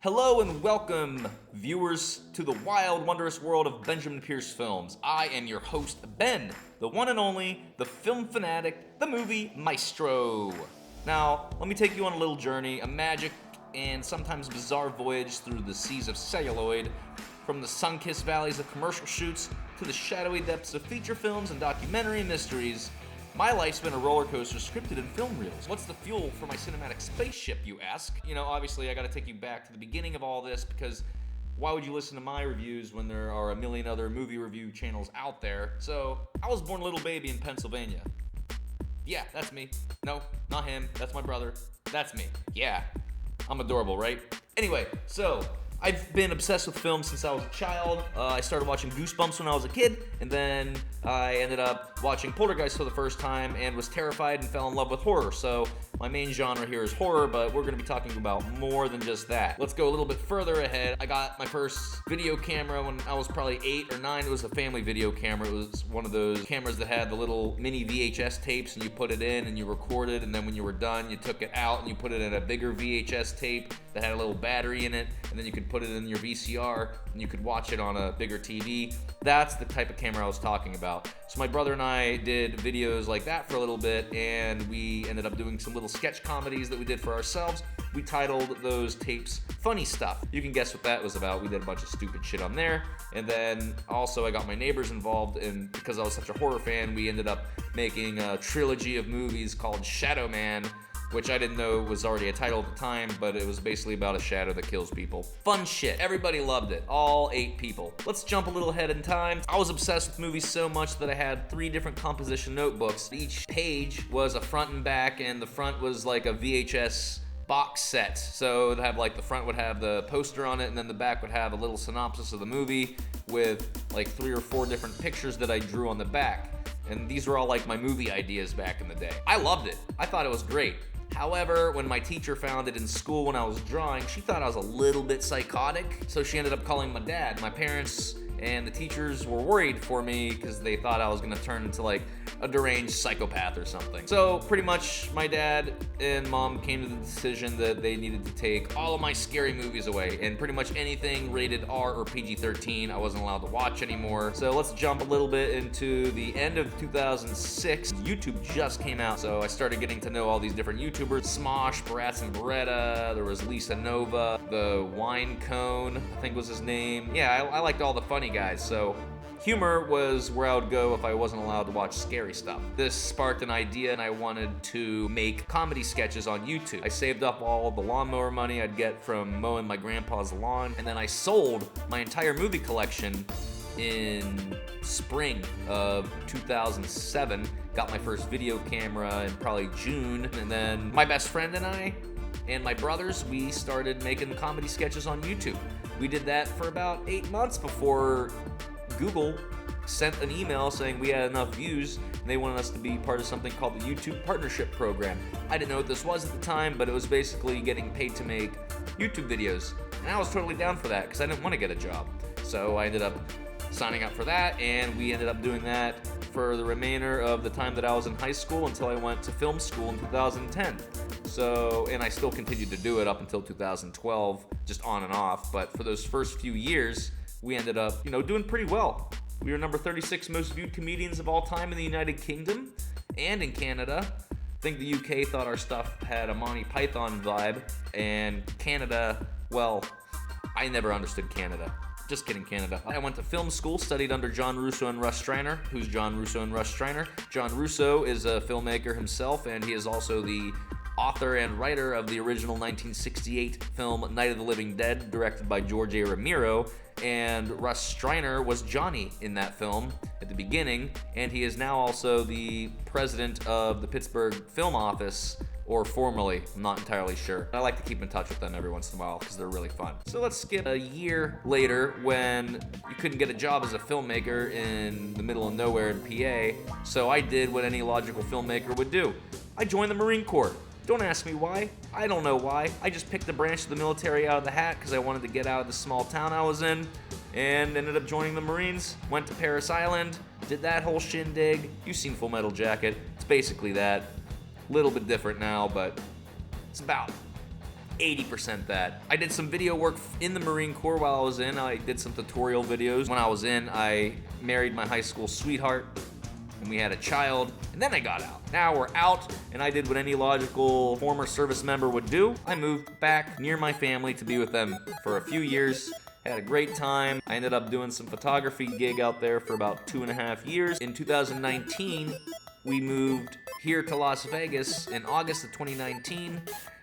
Hello and welcome, viewers, to the wild, wondrous world of Benjamin Pearce Films. I am your host, Ben, the one and only, the film fanatic, the movie maestro. Now, let me take you on a little journey, a magic and sometimes bizarre voyage through the seas of celluloid, from the sun-kissed valleys of commercial shoots to the shadowy depths of feature films and documentary mysteries. My life's been a roller coaster scripted in film reels. What's the fuel for my cinematic spaceship, you ask? Obviously I gotta take you back to the beginning of all this because why would you listen to my reviews when there are a million other movie review channels out there? So, I was born a little baby in Pennsylvania. Yeah, that's me. No, not him. That's my brother. That's me. Yeah, I'm adorable, right? Anyway, so I've been obsessed with film since I was a child. I started watching Goosebumps when I was a kid, and then I ended up watching Poltergeist for the first time and was terrified and fell in love with horror. So my main genre here is horror, but we're going to be talking about more than just that. Let's go a little bit further ahead. I got my first video camera when I was probably 8 or 9. It was a family video camera. It was one of those cameras that had the little mini VHS tapes, and you put it in and you recorded, and then when you were done, you took it out and you put it in a bigger VHS tape that had a little battery in it, and then you could put it in your VCR and you could watch it on a bigger TV. That's the type of camera I was talking about. So my brother and I did videos like that for a little bit, and we ended up doing some little sketch comedies that we did for ourselves. We titled those tapes Funny Stuff. You can guess what that was about. We did a bunch of stupid shit on there. And then also I got my neighbors involved, and because I was such a horror fan, we ended up making a trilogy of movies called Shadow Man, which I didn't know was already a title at the time, but it was basically about a shadow that kills people. Fun shit. Everybody loved it. All 8 people. Let's jump a little ahead in time. I was obsessed with movies so much that I had 3 different composition notebooks. Each page was a front and back, and the front was like a VHS box set. So it'd have the front would have the poster on it, and then the back would have a little synopsis of the movie with like 3 or 4 different pictures that I drew on the back. And these were all like my movie ideas back in the day. I loved it. I thought it was great. However, when my teacher found it in school when I was drawing, she thought I was a little bit psychotic, so she ended up calling my dad. My parents and the teachers were worried for me because they thought I was going to turn into like a deranged psychopath or something. So pretty much my dad and mom came to the decision that they needed to take all of my scary movies away, and pretty much anything rated R or PG-13 I wasn't allowed to watch anymore. So let's jump a little bit into the end of 2006. YouTube just came out, so I started getting to know all these different YouTubers. Smosh, Barats and Beretta, there was Lisa Nova, the Wine Cone, I think was his name. Yeah, I liked all the funny guys, so humor was where I would go if I wasn't allowed to watch scary stuff. This sparked an idea, and I wanted to make comedy sketches on YouTube. I saved up all the lawnmower money I'd get from mowing my grandpa's lawn, and then I sold my entire movie collection in spring of 2007. Got my first video camera in probably June, and then my best friend and I and my brothers, we started making comedy sketches on YouTube. We did that for about 8 months before Google sent an email saying we had enough views and they wanted us to be part of something called the YouTube Partnership Program. I didn't know what this was at the time, but it was basically getting paid to make YouTube videos. And I was totally down for that because I didn't want to get a job. So I ended up signing up for that, and we ended up doing that for the remainder of the time that I was in high school until I went to film school in 2010. So, and I still continued to do it up until 2012, just on and off. But for those first few years, we ended up, doing pretty well. We were number 36 most viewed comedians of all time in the United Kingdom and in Canada. I think the UK thought our stuff had a Monty Python vibe, and Canada, well, I never understood Canada. Just kidding, Canada. I went to film school, studied under John Russo and Russ Streiner. Who's John Russo and Russ Streiner? John Russo is a filmmaker himself, and he is also the author and writer of the original 1968 film Night of the Living Dead, directed by George A. Romero. And Russ Streiner was Johnny in that film at the beginning, and he is now also the president of the Pittsburgh Film Office, or formerly, I'm not entirely sure. I like to keep in touch with them every once in a while because they're really fun. So let's skip a year later when you couldn't get a job as a filmmaker in the middle of nowhere in PA. So I did what any logical filmmaker would do. I joined the Marine Corps. Don't ask me why. I don't know why. I just picked a branch of the military out of the hat because I wanted to get out of the small town I was in, and ended up joining the Marines. Went to Paris Island, did that whole shindig. You've seen Full Metal Jacket. It's basically that. Little bit different now, but it's about 80% that. I did some video work in the Marine Corps while I was in. I did some tutorial videos. When I was in, I married my high school sweetheart, and we had a child, and then I got out. Now we're out, and I did what any logical former service member would do. I moved back near my family to be with them for a few years. Had a great time. I ended up doing some photography gig out there for about 2.5 years. In 2019, we moved here to Las Vegas in August of 2019.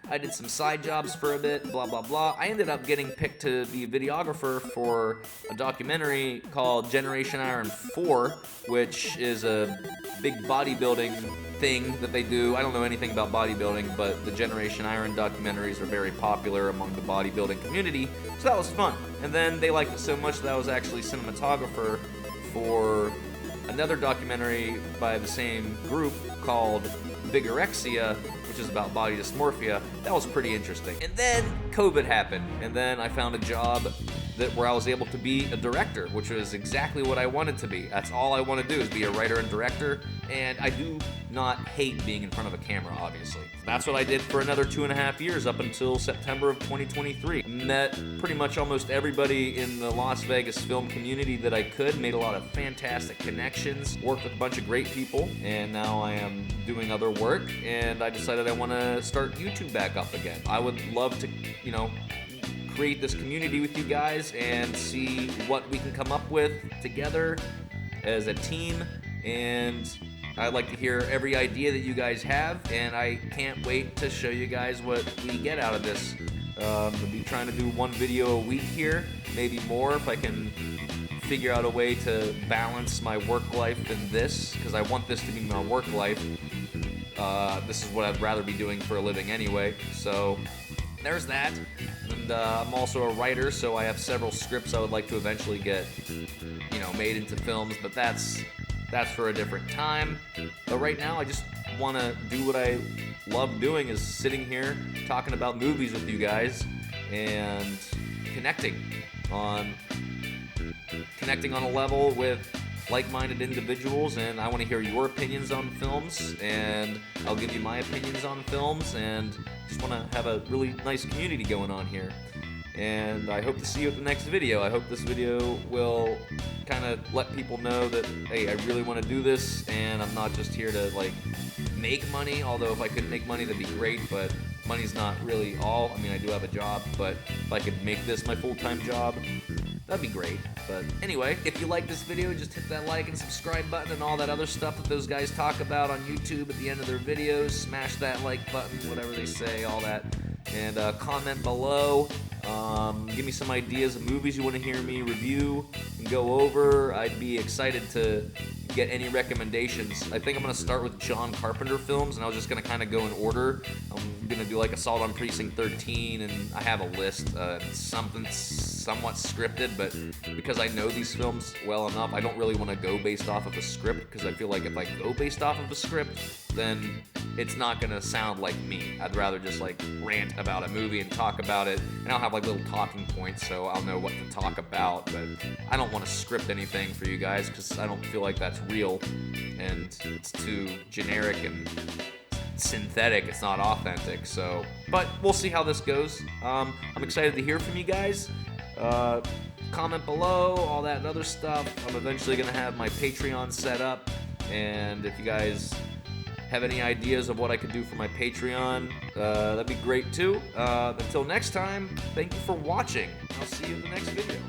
I did some side jobs for a bit, blah, blah, blah. I ended up getting picked to be a videographer for a documentary called Generation Iron 4, which is a big bodybuilding thing that they do. I don't know anything about bodybuilding, but the Generation Iron documentaries are very popular among the bodybuilding community, so that was fun. And then they liked it so much that I was actually cinematographer for another documentary by the same group called Bigorexia, which is about body dysmorphia. That was pretty interesting. And then COVID happened, and then I found a job where I was able to be a director, which was exactly what I wanted to be. That's all I want to do is be a writer and director, and I do not hate being in front of a camera, obviously. That's what I did for another 2.5 years up until September of 2023. Met pretty much almost everybody in the Las Vegas film community that I could, made a lot of fantastic connections, worked with a bunch of great people, and now I am doing other work, and I decided I want to start YouTube back up again. I would love to, create this community with you guys and see what we can come up with together as a team, and I'd like to hear every idea that you guys have, and I can't wait to show you guys what we get out of this. I'll be trying to do one video a week here, maybe more if I can figure out a way to balance my work life and this, because I want this to be my work life. This is what I'd rather be doing for a living anyway, so there's that. And I'm also a writer, so I have several scripts I would like to eventually get, made into films, but that's for a different time. But right now, I just want to do what I love doing, is sitting here talking about movies with you guys and connecting on a level with like-minded individuals, and I want to hear your opinions on films, and I'll give you my opinions on films, and just want to have a really nice community going on here. And I hope to see you at the next video. I hope this video will kind of let people know that, hey, I really want to do this, and I'm not just here to make money, although if I could make money that'd be great, but money's not really all. I mean, I do have a job, but if I could make this my full-time job, that'd be great. But anyway, if you like this video, just hit that like and subscribe button and all that other stuff that those guys talk about on YouTube at the end of their videos. Smash that like button, whatever they say, all that. And comment below. Give me some ideas of movies you want to hear me review and go over. I'd be excited to get any recommendations. I think I'm going to start with John Carpenter films, and I was just going to kind of go in order. I'm going to do Assault on Precinct 13, and I have a list, something somewhat scripted, but because I know these films well enough, I don't really want to go based off of a script, because I feel like if I go based off of a script, then it's not going to sound like me. I'd rather just rant about a movie and talk about it, and I'll have little talking points, so I'll know what to talk about, but I don't want to script anything for you guys, because I don't feel like that's real, and it's too generic and synthetic. It's not authentic. So, but we'll see how this goes. I'm excited to hear from you guys. Comment below, all that and other stuff. I'm eventually going to have my Patreon set up, and if you guys have any ideas of what I could do for my Patreon, that'd be great too. Until next time, thank you for watching. I'll see you in the next video.